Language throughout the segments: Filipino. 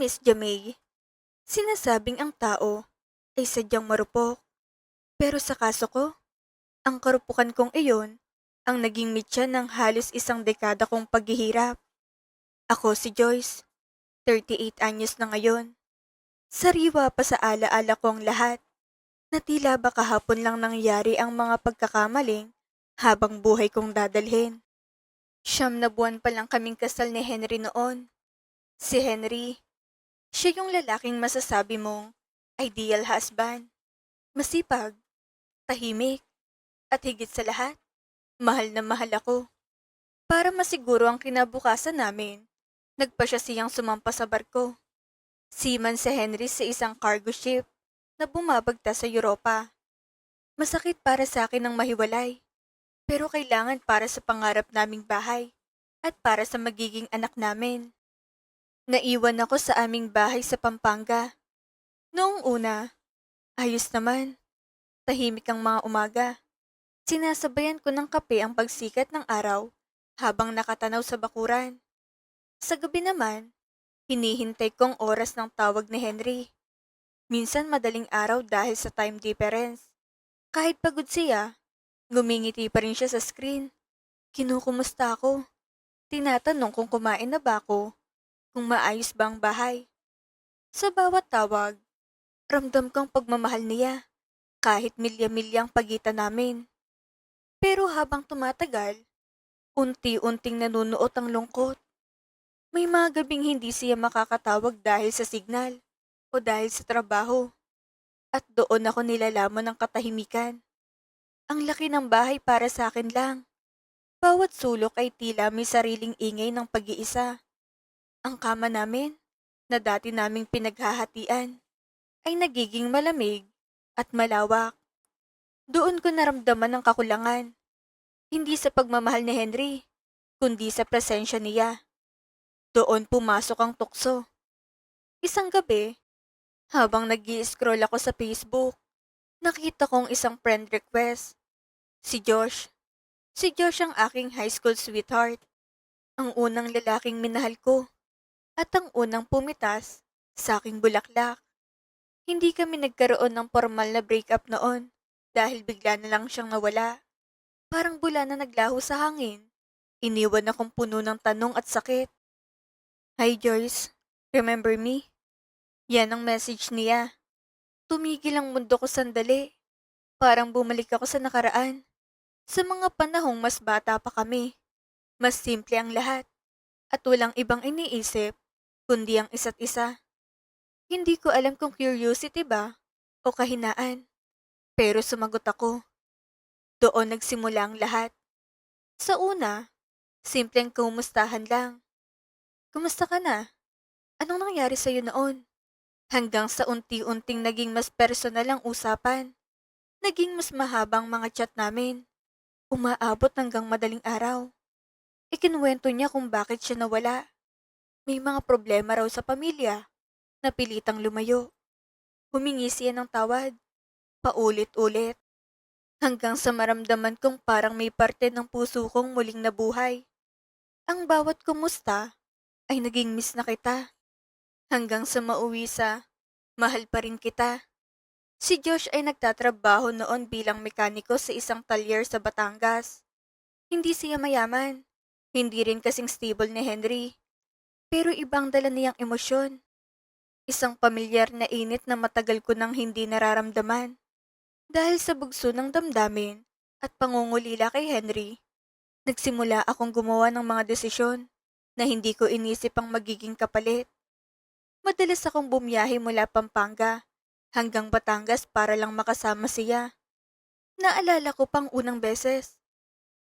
Miss Jamay, sinasabing ang tao ay sadyang marupok. Pero sa kaso ko, ang karupukan kong iyon ang naging mitya ng halos isang dekada kong paghihirap. Ako si Joyce, 38 anyos na ngayon. Sariwa pa sa alaala ko ang lahat, na tila ba kahapon lang nangyari ang mga pagkakamaling habang buhay kong dadalhin. 9 na buwan pa lang kaming kasal ni Henry noon. Si Henry, siya yung lalaking masasabi mong ideal husband. Masipag, tahimik, at higit sa lahat, mahal na mahal ako. Para masiguro ang kinabukasan namin, nagpa siya siyang sumampa sa barko. Seaman si Henry sa isang cargo ship na bumabagta sa Europa. Masakit para sa akin ang mahiwalay, pero kailangan para sa pangarap naming bahay at para sa magiging anak namin. Naiwan ako sa aming bahay sa Pampanga. Noong una, ayos naman. Tahimik ang mga umaga. Sinasabayan ko ng kape ang pagsikat ng araw habang nakatanaw sa bakuran. Sa gabi naman, hinihintay kong oras ng tawag ni Henry. Minsan madaling araw dahil sa time difference. Kahit pagod siya, ngumingiti pa rin siya sa screen. Kinukumusta ako. Tinatanong kung kumain na ba ako, kung maayos ba ang bahay. Sa bawat tawag, ramdam kong pagmamahal niya, kahit milya-milyang pagitan namin. Pero habang tumatagal, unti-unting nanunuot ang lungkot. May mga gabing hindi siya makakatawag dahil sa signal o dahil sa trabaho. At doon ako nilalaman ng katahimikan. Ang laki ng bahay para sa akin lang. Bawat sulok ay tila may sariling ingay ng pag-iisa. Ang kama namin, na dati naming pinaghahatian, ay nagiging malamig at malawak. Doon ko naramdaman ang kakulangan. Hindi sa pagmamahal ni Henry, kundi sa presensya niya. Doon pumasok ang tukso. Isang gabi, habang scroll ako sa Facebook, nakita kong isang friend request. Si Josh. Si Josh ang aking high school sweetheart. Ang unang lalaking minahal ko. At ang unang pumitas sa aking bulaklak. Hindi kami nagkaroon ng formal na breakup noon dahil bigla na lang siyang nawala. Parang bula na naglaho sa hangin. Iniwan akong puno ng tanong at sakit. Hi Joyce, remember me? Yan ang message niya. Tumigil ang mundo ko sandali. Parang bumalik ako sa nakaraan. Sa mga panahong mas bata pa kami. Mas simple ang lahat. At walang ibang iniisip, kundi ang isa't isa. Hindi ko alam kung curiosity ba o kahinaan. Pero sumagot ako. Doon nagsimula ang lahat. Sa una, simpleng kumustahan lang. Kumusta ka na? Anong nangyari sa'yo noon? Hanggang sa unti-unting naging mas personal ang usapan. Naging mas mahabang mga chat namin. Umaabot hanggang madaling araw. Ikinuwento niya kung bakit siya nawala. May mga problema raw sa pamilya. Napilitang lumayo. Humingi siya ng tawad. Paulit-ulit. Hanggang sa maramdaman kong parang may parte ng puso kong muling nabuhay. Ang bawat kumusta ay naging miss na kita. Hanggang sa mauwi sa mahal pa rin kita. Si Josh ay nagtatrabaho noon bilang mekaniko sa isang talyer sa Batangas. Hindi siya mayaman. Hindi rin kasing stable ni Henry. Pero ibang dala niyang emosyon. Isang pamilyar na init na matagal ko nang hindi nararamdaman. Dahil sa bugso ng damdamin at pangungulila kay Henry, nagsimula akong gumawa ng mga desisyon na hindi ko inisip ang magiging kapalit. Madalas akong bumiyahe mula Pampanga hanggang Batangas para lang makasama siya. Naalala ko pang unang beses.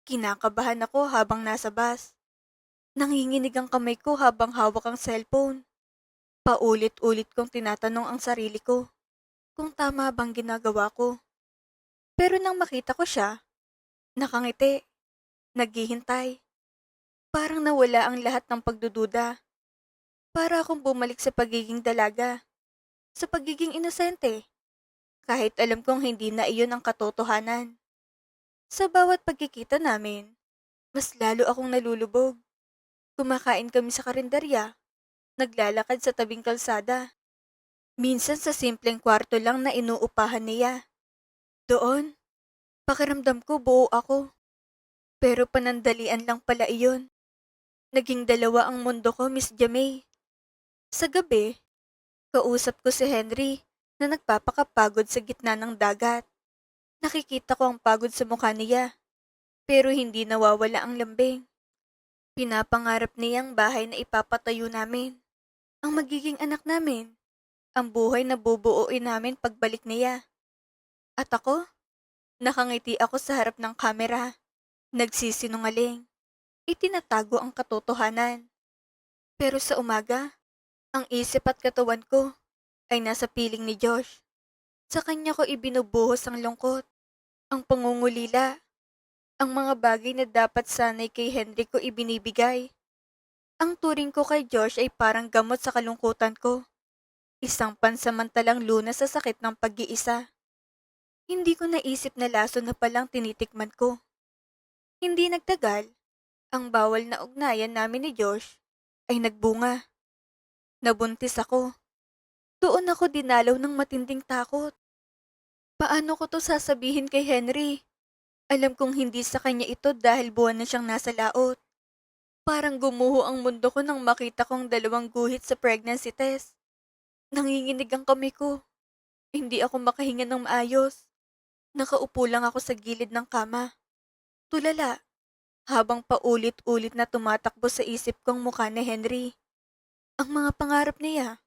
Kinakabahan ako habang nasa bus. Nanginginig ang kamay ko habang hawak ang cellphone. Paulit-ulit kong tinatanong ang sarili ko kung tama bang ginagawa ko. Pero nang makita ko siya, nakangiti, naghihintay. Parang nawala ang lahat ng pagdududa. Para akong bumalik sa pagiging dalaga, sa pagiging inosente. Kahit alam kong hindi na iyon ang katotohanan. Sa bawat pagkikita namin, mas lalo akong nalulubog. Kumakain kami sa karinderya. naglalakad sa tabing kalsada. Minsan sa simpleng kwarto lang na inuupahan niya. Doon, pakiramdam ko buo ako. Pero panandalian lang pala iyon. Naging dalawa ang mundo ko, Miss Jamay. Sa gabi, kausap ko si Henry na nagpapakapagod sa gitna ng dagat. Nakikita ko ang pagod sa mukha niya, pero hindi nawawala ang lambing. Pinapangarap niyang bahay na ipapatayo namin. Ang magiging anak namin. Ang buhay na bubuuin namin pagbalik niya. At ako? Nakangiti ako sa harap ng kamera. Nagsisinungaling. Itinatago ang katotohanan. Pero sa umaga, ang isip at katawan ko ay nasa piling ni Josh. Sa kanya ko ibinubuhos ang lungkot, ang pangungulila, ang mga bagay na dapat sanay kay Henry ko ibinibigay. Ang turing ko kay Josh ay parang gamot sa kalungkutan ko. Isang pansamantalang lunas sa sakit ng pag-iisa. Hindi ko naisip na laso na palang tinitikman ko. Hindi nagtagal, ang bawal na ugnayan namin ni Josh ay nagbunga. Nabuntis ako. Doon ako dinalaw ng matinding takot. Paano ko to sasabihin kay Henry? Alam kong hindi sa kanya ito dahil buwan na siyang nasa laot. Parang gumuho ang mundo ko nang makita kong dalawang guhit sa pregnancy test. Nanginginig ang kamay ko. Hindi ako makahinga ng maayos. Nakaupo lang ako sa gilid ng kama. Tulala, habang paulit-ulit na tumatakbo sa isip kong mukha ni Henry. Ang mga pangarap niya,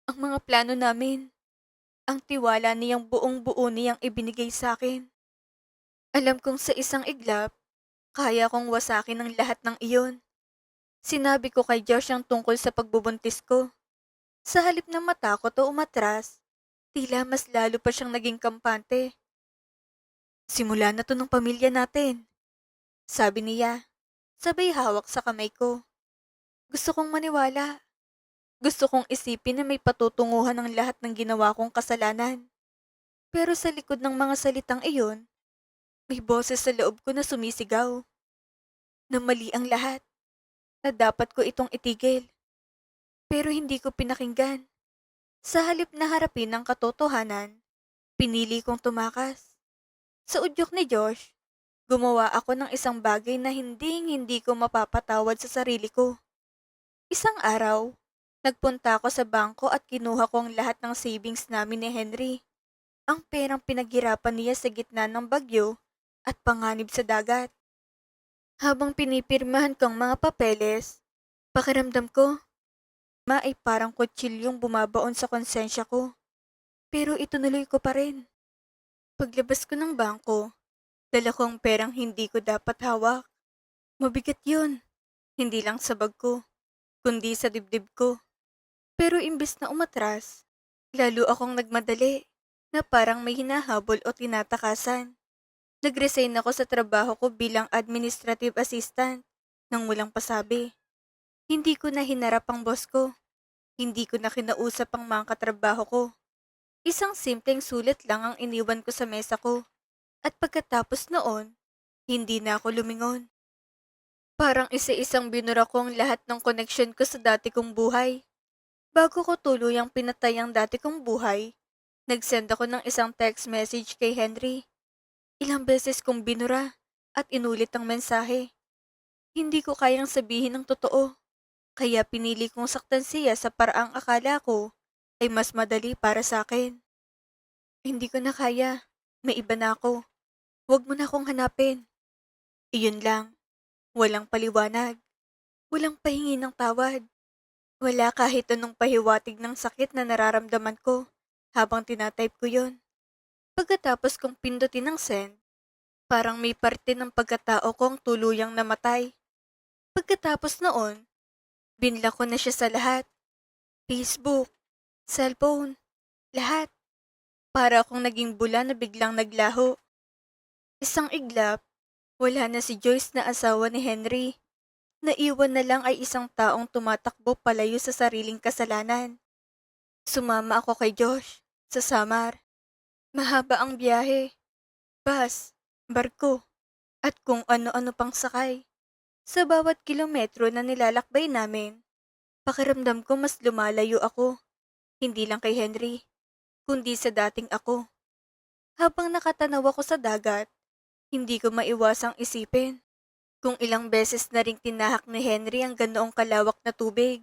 ang mga plano namin, ang tiwala niyang buong-buo niyang ibinigay sa akin. Alam kong sa isang iglap, kaya kong wasakin ang lahat ng iyon. Sinabi ko kay Josh ang tungkol sa pagbubuntis ko. Sa halip na matakot o umatras, tila mas lalo pa siyang naging kampante. Simula na to ng pamilya natin, sabi niya, sabay hawak sa kamay ko. Gusto kong maniwala. Gusto kong isipin na may patutunguhan ang lahat ng ginawa kong kasalanan. Pero sa likod ng mga salitang iyon, may boses sa loob ko na sumisigaw. Na mali ang lahat, na dapat ko itong itigil. Pero hindi ko pinakinggan. Sa halip na harapin ang katotohanan, pinili kong tumakas. Sa udyok ni Josh, gumawa ako ng isang bagay na hindi ko mapapatawad sa sarili ko. Isang araw, nagpunta ako sa bangko at kinuha ko ang lahat ng savings namin ni Henry. Ang perang pinaghirapan niya sa gitna ng bagyo at panganib sa dagat. Habang pinipirmahan ko ang mga papeles, pakiramdam ko, ay parang kutsilyong bumabaon sa konsensya ko. Pero itunuloy ko pa rin. Paglabas ko ng bangko, dala ko ang perang hindi ko dapat hawak. Mabigat yun. Hindi lang sa bag ko, kundi sa dibdib ko. Pero imbes na umatras, lalo akong nagmadali na parang may hinahabol o tinatakasan. Nag-resign ako sa trabaho ko bilang administrative assistant nang walang pasabi. Hindi ko na hinarap ang boss ko. Hindi ko na kinausap ang mga katrabaho ko. Isang simpleng sulat lang ang iniwan ko sa mesa ko. At pagkatapos noon, hindi na ako lumingon. Parang isa-isang binura ko ang lahat ng koneksyon ko sa dati kong buhay. Bago ko tuluyang pinatay ang dati kong buhay, nag-send ako ng isang text message kay Henry. Ilang beses kong binura at inulit ang mensahe. Hindi ko kayang sabihin ang totoo, kaya pinili kong saktan siya sa paraang akala ko ay mas madali para sa akin. Hindi ko na kaya, may iba na ako. Huwag mo na akong hanapin. Iyon lang, walang paliwanag, walang pahingi ng tawad. Wala kahit anong pahiwatig ng sakit na nararamdaman ko habang tinatype ko yon. Pagkatapos kong pindutin ang send, parang may parte ng pagkatao kong tuluyang namatay. Pagkatapos noon, binlock ko na siya sa lahat. Facebook, cellphone, lahat. Para akong naging bula na biglang naglaho. Isang iglap, wala na si Joyce na asawa ni Henry. Naiwan na lang ay isang taong tumatakbo palayo sa sariling kasalanan. Sumama ako kay Josh sa Samar. Mahaba ang biyahe, bus, barko, at kung ano-ano pang sakay. Sa bawat kilometro na nilalakbay namin, Pakiramdam ko mas lumalayo ako, hindi lang kay Henry, kundi sa dating ako. Habang nakatanaw ako sa dagat, hindi ko maiwasang isipin kung ilang beses na ring tinahak ni Henry ang ganoong kalawak na tubig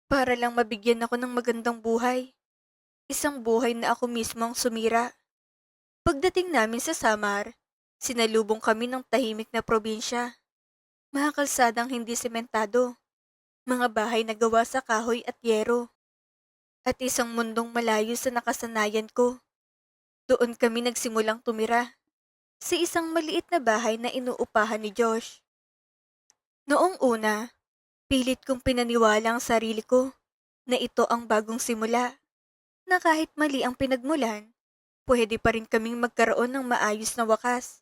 para lang mabigyan ako ng magandang buhay. Isang buhay na ako mismo ang sumira. Pagdating namin sa Samar, sinalubong kami ng tahimik na probinsya. Mga kalsadang hindi sementado, mga bahay na gawa sa kahoy at yero, at isang mundong malayo sa nakasanayan ko. Doon kami nagsimulang tumira, sa isang maliit na bahay na inuupahan ni Josh. Noong una, pilit kong pinaniwala ang sarili ko na ito ang bagong simula, na kahit mali ang pinagmulan, pwede pa rin kaming magkaroon ng maayos na wakas.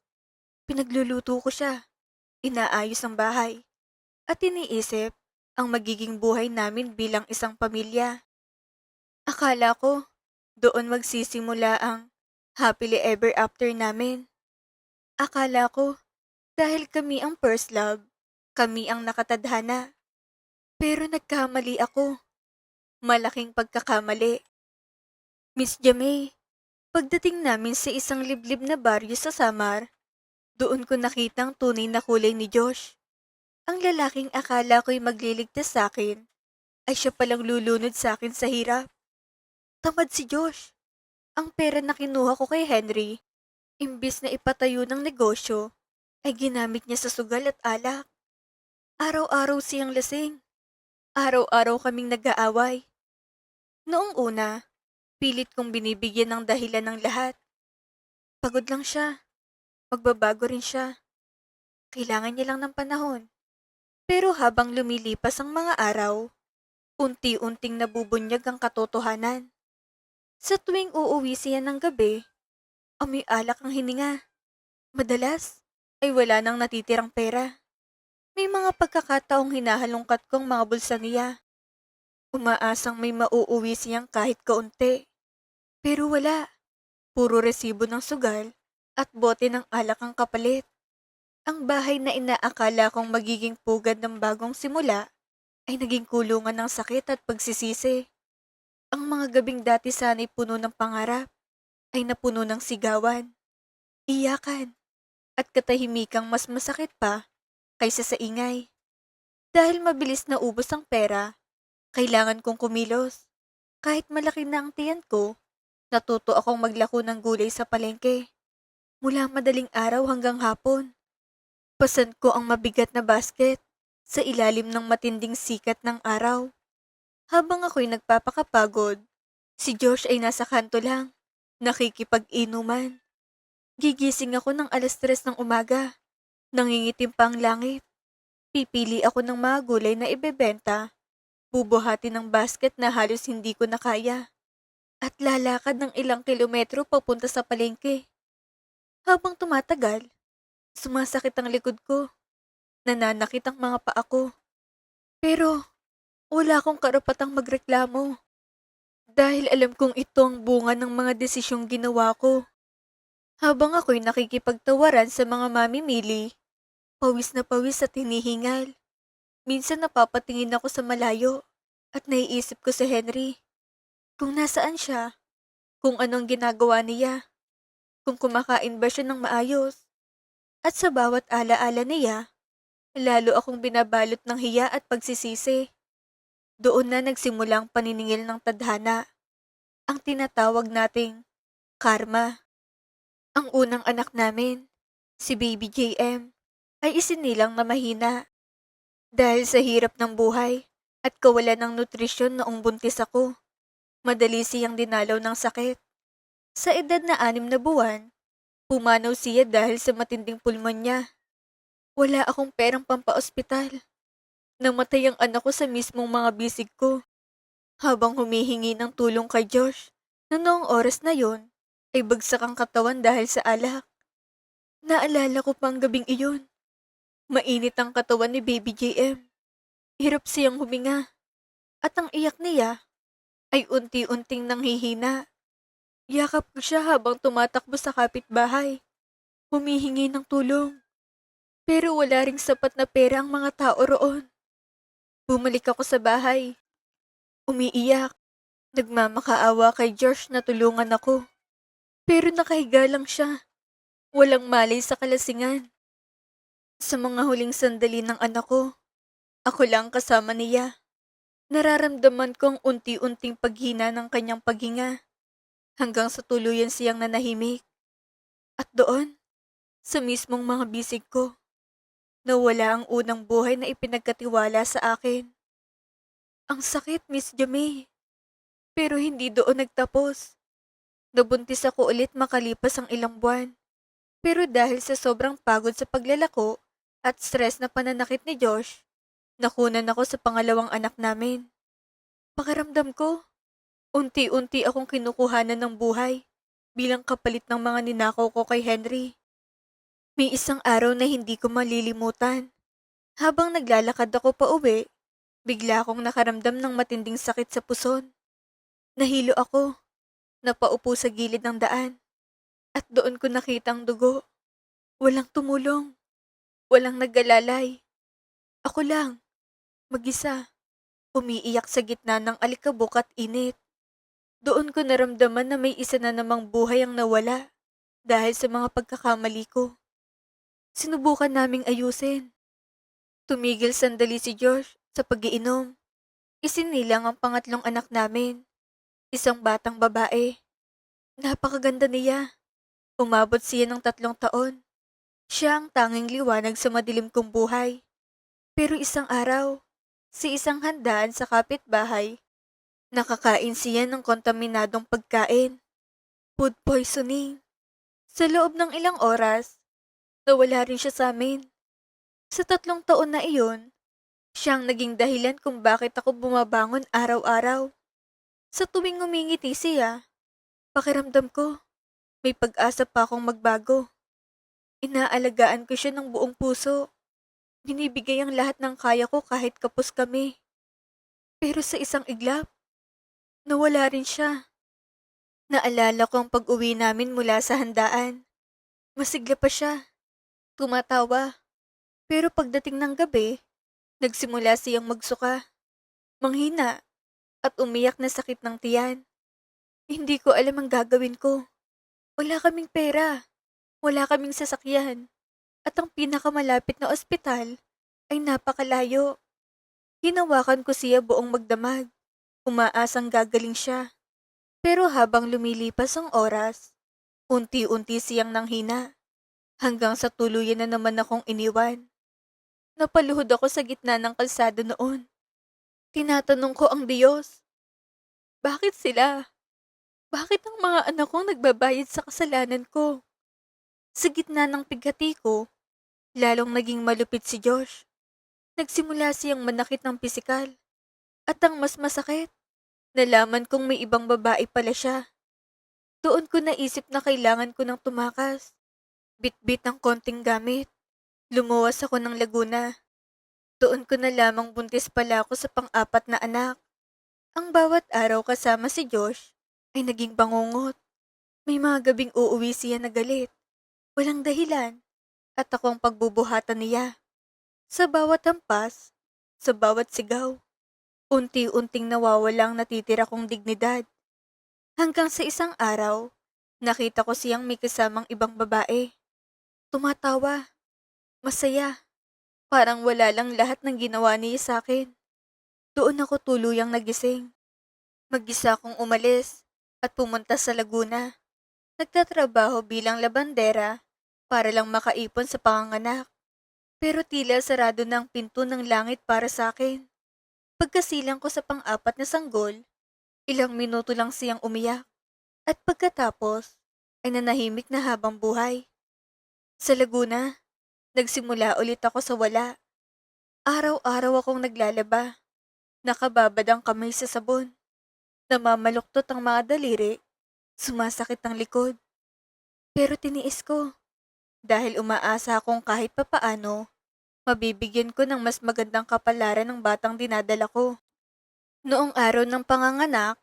Pinagluluto ko siya, inaayos ang bahay, at iniisip ang magiging buhay namin bilang isang pamilya. Akala ko, doon magsisimula ang happily ever after namin. Akala ko, dahil kami ang first love, kami ang nakatadhana. Pero nagkamali ako. Malaking pagkakamali. Miss Jamay, pagdating namin sa isang liblib na baryo sa Samar, doon ko nakitang tunay na kulay ni Josh. Ang lalaking akala ko'y magliligtas sa akin, ay siya palang lulunod sa akin sa hirap. Tamad si Josh. Ang pera na kinuha ko kay Henry, imbis na ipatayo ng negosyo, ay ginamit niya sa sugal at alak. Araw-araw siyang lasing. Araw-araw kaming nag-aaway. Noong una, pilit kong binibigyan ng dahilan ng lahat. Pagod lang siya. Magbabago rin siya. Kailangan niya lang ng panahon. Pero habang lumilipas ang mga araw, unti-unting nabubunyag ang katotohanan. Sa tuwing uuwi siya ng gabi, amoy alak ang hininga. Madalas, ay wala nang natitirang pera. May mga pagkakataong hinahalongkat kong mga bulsa niya. Umaasang may mauuwi siyang kahit kaunti. Pero wala. Puro resibo ng sugal at bote ng alak ang kapalit. Ang bahay na inaakala kong magiging pugad ng bagong simula ay naging kulungan ng sakit at pagsisisi. Ang mga gabing dati sana'y puno ng pangarap ay napuno ng sigawan, iyakan, at katahimikang mas masakit pa kaysa sa ingay. Dahil mabilis na ubos ang pera, kailangan kong kumilos. Kahit malaki na ang tiyan ko, natuto akong maglako ng gulay sa palengke. Mula madaling araw hanggang hapon. Pasan ko ang mabigat na basket sa ilalim ng matinding sikat ng araw. Habang ako'y nagpapakapagod, si Josh ay nasa kanto lang, nakikipag-inuman. Gigising ako ng 3:00 ng umaga. Nangingitim pa ang langit. Pipili ako ng mga gulay na ibebenta. Bubuhati ng basket na halos hindi ko na kaya. At lalakad ng ilang kilometro papunta sa palengke. Habang tumatagal, sumasakit ang likod ko. Nananakit ang mga paa ko. Pero wala akong karapatang magreklamo. Dahil alam kong ito ang bunga ng mga desisyong ginawa ko. Habang ako'y nakikipagtawaran sa mga mamimili, pawis na pawis at hinihingal. Minsan napapatingin ako sa malayo at naiisip ko si Henry. Kung nasaan siya, kung anong ginagawa niya, kung kumakain ba siya ng maayos. At sa bawat alaala niya, lalo akong binabalot ng hiya at pagsisisi. Doon na nagsimulang paniningil ng tadhana, ang tinatawag nating karma. Ang unang anak namin, si Baby JM, ay isinilang na mahina. Dahil sa hirap ng buhay at kawalan ng nutrisyon noong buntis ako, madali siyang dinalaw ng sakit. Sa edad na 6 na buwan, pumanaw siya dahil sa matinding pulmonya. Wala akong perang pampaospital. Namatay ang anak ko sa mismong mga bisig ko. Habang humihingi ng tulong kay Josh, na noong oras na yon, ay bagsak ang katawan dahil sa alak. Naalala ko pang gabing iyon. Mainit ang katawan ni Baby JM. Hirap siyang huminga. At ang iyak niya ay unti-unting nanghihina. Yakap ko siya habang tumatakbo sa kapitbahay. Humihingi ng tulong. Pero wala ring sapat na pera ang mga tao roon. Bumalik ako sa bahay Umiiyak, nagmamakaawa kay Josh na tulungan ako. Pero nakahiga lang siya, walang malay sa kalasingan. Sa mga huling sandali ng anak ko, ako lang kasama niya. Nararamdaman kong unti-unting paghina ng kanyang paghinga hanggang sa tuluyan siyang nanahimik. At doon, sa mismong mga bisig ko, nawala ang unang buhay na ipinagkatiwala sa akin. Ang sakit, Miss Jamie. Pero hindi doon nagtapos. Nabuntis ako ulit makalipas ang ilang buwan. Pero dahil sa sobrang pagod sa paglalako at stress na pananakit ni Josh, nakunan ako sa pangalawang anak namin. Pakiramdam ko, unti-unti akong kinukuhanan ng buhay bilang kapalit ng mga ninakaw ko kay Henry. May isang araw na hindi ko malilimutan. Habang naglalakad ako pa uwi, bigla akong nakaramdam ng matinding sakit sa puson. Nahilo ako, napaupo sa gilid ng daan, at doon ko nakita ang dugo. Walang tumulong, walang nagalalay. Ako lang, mag-isa, umiiyak sa gitna ng alikabok at init. Doon ko naramdaman na may isa na namang buhay ang nawala dahil sa mga pagkakamali ko. Sinubukan naming ayusin. Tumigil sandali si Josh sa pag-iinom. Isinilang ang pangatlong anak namin, isang batang babae. Napakaganda niya. Umabot siya ng 3 taon. Siya ang tanging liwanag sa madilim kong buhay. Pero isang araw, sa isang handaan sa kapitbahay, nakakain siya ng kontaminadong pagkain. Food poisoning. Sa loob ng ilang oras, nawala rin siya sa amin. Sa 3 taon na iyon, siyang naging dahilan kung bakit ako bumabangon araw-araw. Sa tuwing ngumingiti siya, pakiramdam ko, may pag-asa pa akong magbago. Inaalagaan ko siya ng buong puso. Binibigay ang lahat ng kaya ko kahit kapos kami. Pero sa isang iglap, nawala rin siya. Naalala ko ang pag-uwi namin mula sa handaan. Masigla pa siya, tumatawa. Pero pagdating ng gabi, nagsimula siyang magsuka, manghina, at umiyak na sakit ng tiyan. Hindi ko alam ang gagawin ko. Wala kaming pera, wala kaming sasakyan, at ang pinakamalapit na ospital ay napakalayo. Hinawakan ko siya buong magdamag, umaasang gagaling siya. Pero habang lumilipas ang oras, unti-unti siyang nanghina, hanggang sa tuluyan na naman akong iniwan. Napaluhod ako sa gitna ng kalsada noon. Tinatanong ko ang Diyos, bakit sila? Bakit ang mga anak kong nagbabayad sa kasalanan ko? Sa gitna ng pighati ko, lalong naging malupit si Josh. Nagsimula siyang manakit ng pisikal. At ang mas masakit, nalaman kong may ibang babae pala siya. Doon ko naisip na kailangan ko ng tumakas. Bit-bit ng konting gamit. Lumuwas ako ng Laguna. Doon ko na lamang buntis pala ako sa pang-apat na anak. Ang bawat araw kasama si Josh ay naging bangungot. May mga gabing uuwi siya na galit. Walang dahilan. At ako ang pagbubuhatan niya. Sa bawat hampas, sa bawat sigaw, unti-unting nawawalang natitira kong dignidad. Hanggang sa isang araw, nakita ko siyang may kasamang ibang babae. Tumatawa, masaya, parang wala lang lahat ng ginawa niya sa akin. Doon ako tuluyang nagising. Mag-isa akong umalis at pumunta sa Laguna. Nagtatrabaho bilang labandera para lang makaipon sa panganganak. Pero tila sarado na ang pinto ng langit para sa akin. Pagkasilang ko sa pang-apat na sanggol, ilang minuto lang siyang umiyak. At pagkatapos, ay nanahimik na habang buhay. Sa Laguna, nagsimula ulit ako sa wala. Araw-araw akong naglalaba. Nakababad ang kamay sa sabon. Namamaluktot ang mga daliri. Sumasakit ang likod. Pero tiniis ko. Dahil umaasa akong kahit papaano, mabibigyan ko ng mas magandang kapalaran ng batang dinadala ko. Noong araw ng panganganak,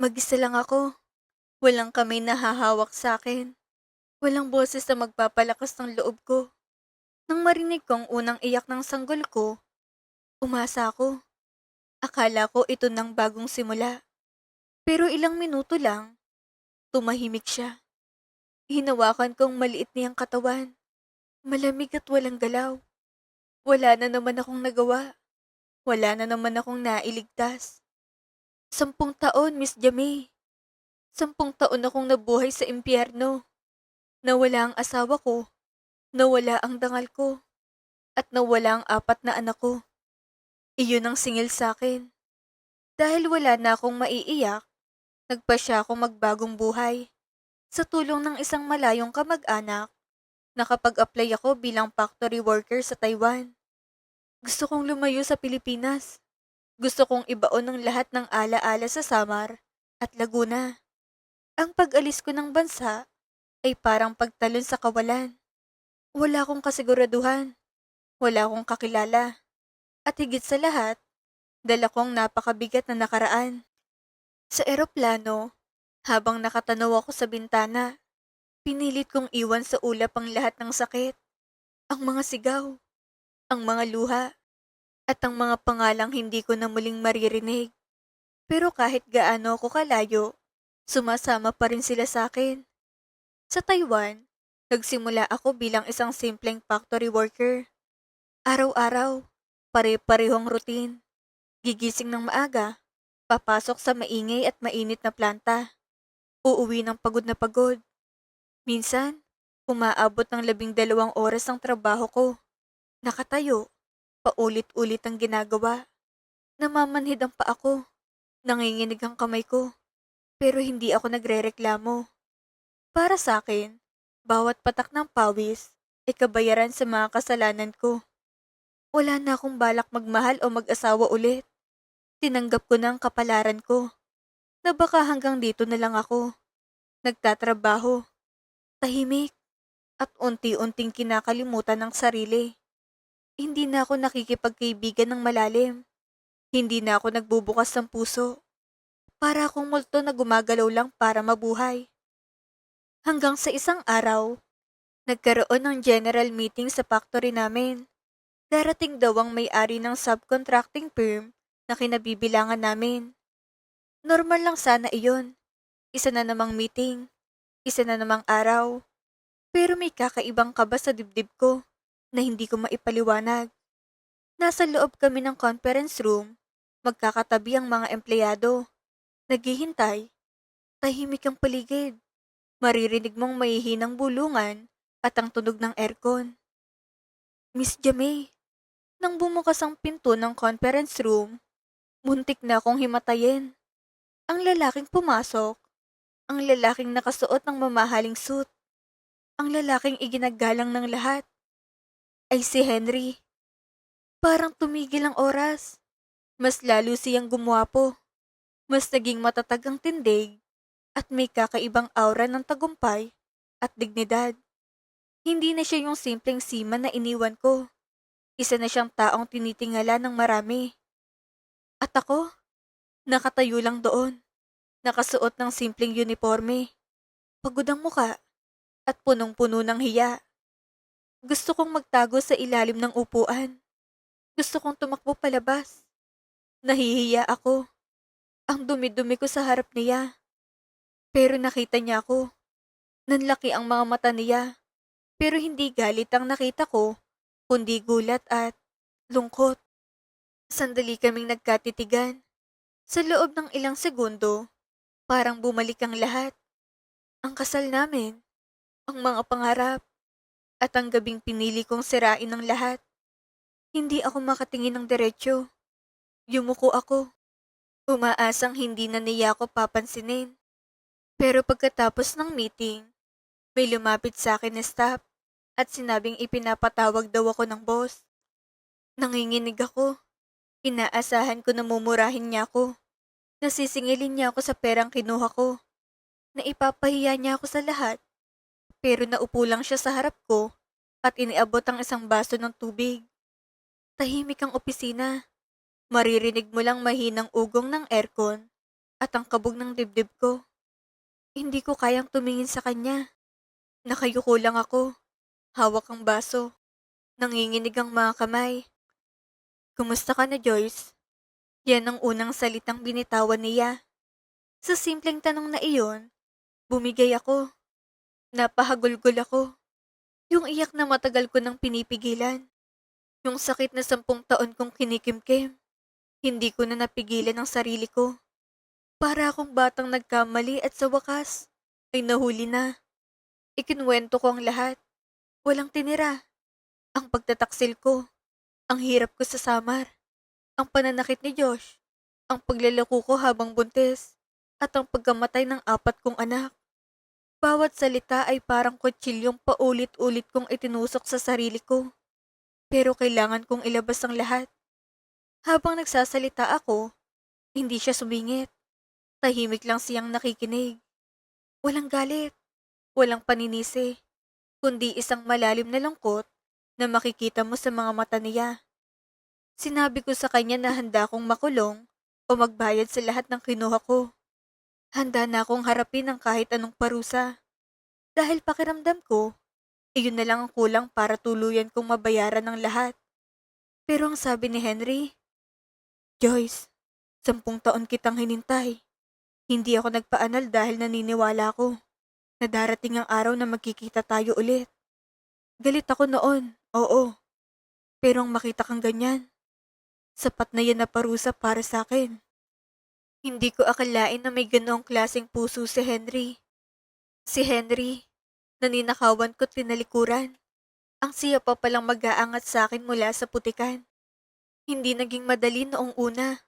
mag-isa lang ako. Walang kamay na hahawak sa akin. Walang boses na magpapalakas ng loob ko. Nang marinig ko ang unang iyak ng sanggol ko, umasa ako. Akala ko ito nang bagong simula. Pero ilang minuto lang, tumahimik siya. Hinawakan kong maliit niyang katawan. Malamig at walang galaw. Wala na naman akong nagawa. Wala na naman akong nailigtas. 10 taon, Miss Jamie. 10 taon akong nabuhay sa impyerno. Nawala ang asawa ko, nawala ang dangal ko, at nawala ang 4 na anak ko. Iyon ang singil sa akin. Dahil wala na akong maiiyak, nagpasya akong magbagong buhay. Sa tulong ng isang malayong kamag-anak, nakapag-apply ako bilang factory worker sa Taiwan. Gusto kong lumayo sa Pilipinas. Gusto kong ibaon ang lahat ng ala-ala sa Samar at Laguna. Ang pag-alis ko ng bansa ay parang pagtalon sa kawalan. Wala akong kasiguraduhan, wala akong kakilala, at higit sa lahat, dala kong napakabigat na nakaraan. Sa eroplano, habang nakatanaw ako sa bintana, pinilit kong iwan sa ulap ang lahat ng sakit, ang mga sigaw, ang mga luha, at ang mga pangalang hindi ko na muling maririnig. Pero kahit gaano ako kalayo, sumasama pa rin sila sa akin. Sa Taiwan, nagsimula ako bilang isang simpleng factory worker. Araw-araw, pare-parehong routine. Gigising ng maaga, papasok sa maingay at mainit na planta. Uuwi ng pagod na pagod. Minsan, umaabot ng 12 oras ang trabaho ko. Nakatayo, paulit-ulit ang ginagawa. Namamanhid ang paa ko, nanginginig ang kamay ko, pero hindi ako nagrereklamo. Para sa akin, bawat patak ng pawis ay kabayaran sa mga kasalanan ko. Wala na akong balak magmahal o mag-asawa ulit. Tinanggap ko na ang kapalaran ko, na baka hanggang dito na lang ako. Nagtatrabaho, tahimik, at unti-unting kinakalimutan ng sarili. Hindi na ako nakikipagkaibigan ng malalim. Hindi na ako nagbubukas ng puso. Para akong multo na gumagalaw lang para mabuhay. Hanggang sa isang araw, nagkaroon ng general meeting sa factory namin. Darating daw ang may-ari ng subcontracting firm na kinabibilangan namin. Normal lang sana iyon. Isa na namang meeting, isa na namang araw. Pero may kakaibang kaba sa dibdib ko na hindi ko maipaliwanag. Nasa loob kami ng conference room, magkakatabi ang mga empleyado. Naghihintay, tahimik ang paligid. Maririnig mong mahihinang bulungan at ang tunog ng aircon. Miss Jamie, nang bumukas ang pinto ng conference room, muntik na akong himatayin. Ang lalaking pumasok, ang lalaking nakasuot ng mamahaling suit, ang lalaking iginagalang ng lahat, ay si Henry. Parang tumigil ang oras. Mas lalo siyang gumwapo. Mas naging matatag ang tindig at may kakaibang aura ng tagumpay at dignidad. Hindi na siya yung simpleng seaman na iniwan ko. Isa na siyang taong tinitingala ng marami. At ako, nakatayo lang doon, nakasuot ng simpleng uniforme, pagod ang muka, at punong-puno ng hiya. Gusto kong magtago sa ilalim ng upuan. Gusto kong tumakbo palabas. Nahihiya ako. Ang dumi-dumi ko sa harap niya. Pero nakita niya ako. Nanlaki ang mga mata niya. Pero hindi galit ang nakita ko, kundi gulat at lungkot. Sandali kaming nagkatitigan. Sa loob ng ilang segundo, parang bumalik ang lahat. Ang kasal namin, ang mga pangarap, at ang gabing pinili kong sirain ng lahat. Hindi ako makatingin ng diretsyo. Yumuko ako. Umaasang hindi na niya ako papansinin. Pero pagkatapos ng meeting, may lumapit sa akin na staff at sinabing ipinapatawag daw ako ng boss. Nanginginig ako. Inaasahan ko na mumurahin niya ako. Nasisingilin niya ako sa perang kinuha ko. Naipapahiya niya ako sa lahat. Pero naupo lang siya sa harap ko at iniabot ang isang baso ng tubig. Tahimik ang opisina. Maririnig mo lang mahinang ugong ng aircon at ang kabog ng dibdib ko. Hindi ko kayang tumingin sa kanya. Nakayuko lang ako. Hawak ang baso. Nanginginig ang mga kamay. Kumusta ka na, Joyce? Yan ang unang salitang binitawan niya. Sa simpleng tanong na iyon, bumigay ako. Napahagulgol ako. Yung iyak na matagal ko nang pinipigilan. Yung sakit na 10 taon kong kinikimkim. Hindi ko na napigilan ang sarili ko. Para akong batang nagkamali at sa wakas ay nahuli na. Ikinuwento ko ang lahat. Walang tinira. Ang pagtataksil ko. Ang hirap ko sa samar. Ang pananakit ni Josh. Ang paglalako ko habang buntis. At ang pagkamatay ng 4 kong anak. Bawat salita ay parang kutsilyong paulit-ulit kong itinusok sa sarili ko. Pero kailangan kong ilabas ang lahat. Habang nagsasalita ako, hindi siya sumingit. Tahimik lang siyang nakikinig. Walang galit, walang paninisi, kundi isang malalim na lungkot na makikita mo sa mga mata niya. Sinabi ko sa kanya na handa akong makulong o magbayad sa lahat ng kinuha ko. Handa na akong harapin ang kahit anong parusa. Dahil pakiramdam ko, iyon na lang ang kulang para tuluyan kong mabayaran ng lahat. Pero ang sabi ni Henry, Joyce, 10 taon kitang hinintay. Hindi ako nagpaanal dahil naniniwala ko na darating ang araw na magkikita tayo ulit. Galit ako noon, oo. Pero ang makita kang ganyan, sapat na yan na parusa para sa akin. Hindi ko akalain na may ganoong klaseng puso si Henry. Si Henry, naninakawan ko't tinalikuran. Ang siya pa palang mag-aangat sa akin mula sa putikan. Hindi naging madali noong una.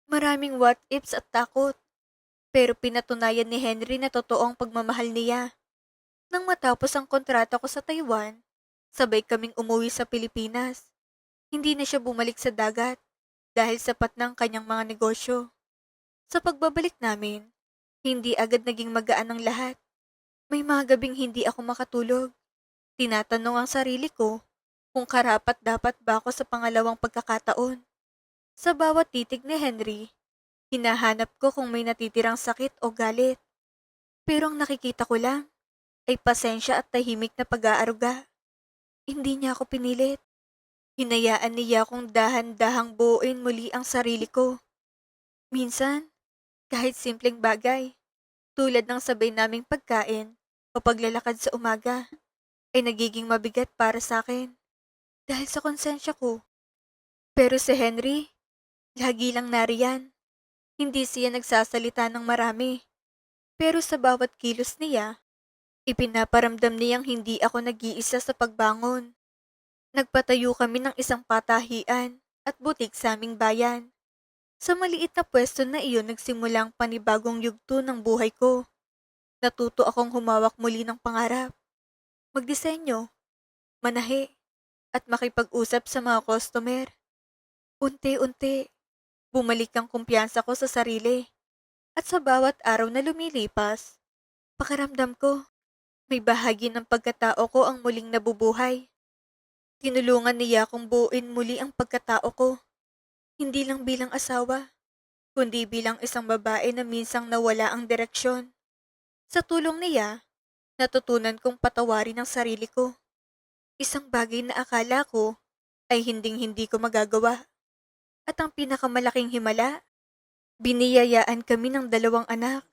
Maraming what ifs at takot. Pero pinatunayan ni Henry na totoo ang pagmamahal niya. Nang matapos ang kontrata ko sa Taiwan, sabay kaming umuwi sa Pilipinas. Hindi na siya bumalik sa dagat dahil sapat na ang kanyang mga negosyo. Sa pagbabalik namin, hindi agad naging magaan ang lahat. May mga gabing hindi ako makatulog. Tinatanong ang sarili ko kung karapat-dapat ba ako sa pangalawang pagkakataon. Sa bawat titig ni Henry, hinahanap ko kung may natitirang sakit o galit. Pero ang nakikita ko lang ay pasensya at tahimik na pag-aaruga. Hindi niya ako pinilit. Hinayaan niya akong dahan-dahang buuin muli ang sarili ko. Minsan, kahit simpleng bagay, tulad ng sabay naming pagkain o paglalakad sa umaga, ay nagiging mabigat para sa akin dahil sa konsensya ko. Pero si Henry, lagi lang nariyan. Hindi siya nagsasalita ng marami. Pero sa bawat kilos niya, ipinaparamdam niyang hindi ako nag-iisa sa pagbangon. Nagpatayo kami ng isang patahian at butik sa aming bayan. Sa maliit na pwesto na iyon nagsimula ang panibagong yugto ng buhay ko. Natuto akong humawak muli ng pangarap, magdisenyo, manahi, at makipag-usap sa mga customer. Unti-unti, bumalik ang kumpiyansa ko sa sarili. At sa bawat araw na lumilipas, pakiramdam ko, may bahagi ng pagkatao ko ang muling nabubuhay. Tinulungan niya akong buuin muli ang pagkatao ko, hindi lang bilang asawa, kundi bilang isang babae na minsang nawala ang direksyon. Sa tulong niya, natutunan kong patawarin ang sarili ko. Isang bagay na akala ko ay hinding-hindi ko magagawa. At ang pinakamalaking himala, biniyayaan kami ng 2 anak,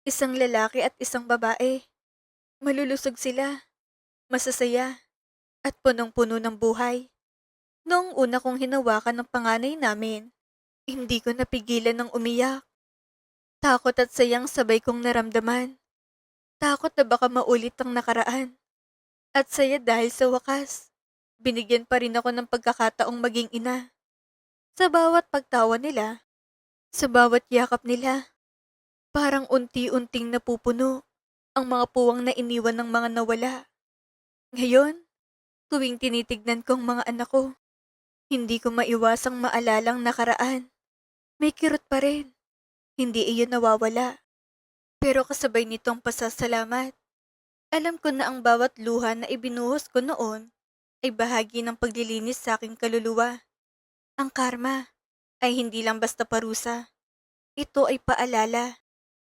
isang lalaki at isang babae. Malulusog sila, masasaya, at punong-puno ng buhay. Noong una kong hinawakan ng panganay namin, hindi ko napigilan ng umiyak. Takot at sayang sabay kong naramdaman. Takot na baka maulit ang nakaraan. At saya dahil sa wakas, binigyan pa rin ako ng pagkakataong maging ina. Sa bawat pagtawa nila, sa bawat yakap nila, parang unti-unting napupuno ang mga puwang na iniwan ng mga nawala. Ngayon, tuwing tinitignan ko ang mga anak ko, hindi ko maiwasang maalalang nakaraan. May kirot pa rin. Hindi iyon nawawala. Pero kasabay nitong pasasalamat, alam ko na ang bawat luha na ibinuhos ko noon ay bahagi ng paglilinis sa aking kaluluwa. Ang karma ay hindi lang basta parusa. Ito ay paalala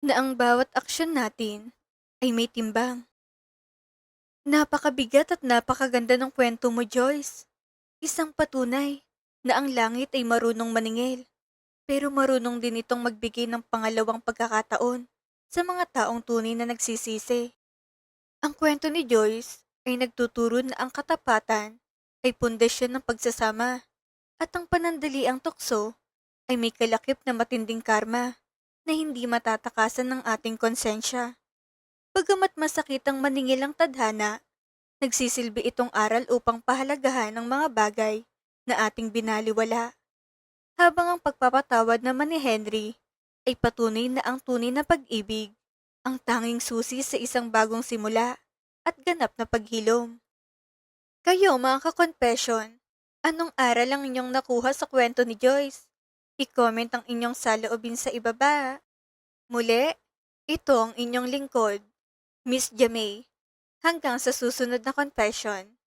na ang bawat aksyon natin ay may timbang. Napakabigat at napakaganda ng kwento mo, Joyce. Isang patunay na ang langit ay marunong maningil. Pero marunong din itong magbigay ng pangalawang pagkakataon sa mga taong tunay na nagsisisi. Ang kwento ni Joyce ay nagtuturo na ang katapatan ay pundasyon ng pagsasama at ang panandaliang tukso ay may kalakip na matinding karma na hindi matatakasan ng ating konsensya. Bagamat masakit ang maningil ang tadhana, nagsisilbi itong aral upang pahalagahan ang mga bagay na ating binaliwala. Habang ang pagpapatawad naman ni Henry ay patunay na ang tunay na pag-ibig, ang tanging susi sa isang bagong simula at ganap na paghilom. Kayo mga ka-confession, anong aral ang inyong nakuha sa kwento ni Joyce? I-comment ang inyong saloobin sa ibaba. Muli, ito ang inyong lingkod, Miss Jamay. Hanggang sa susunod na confession.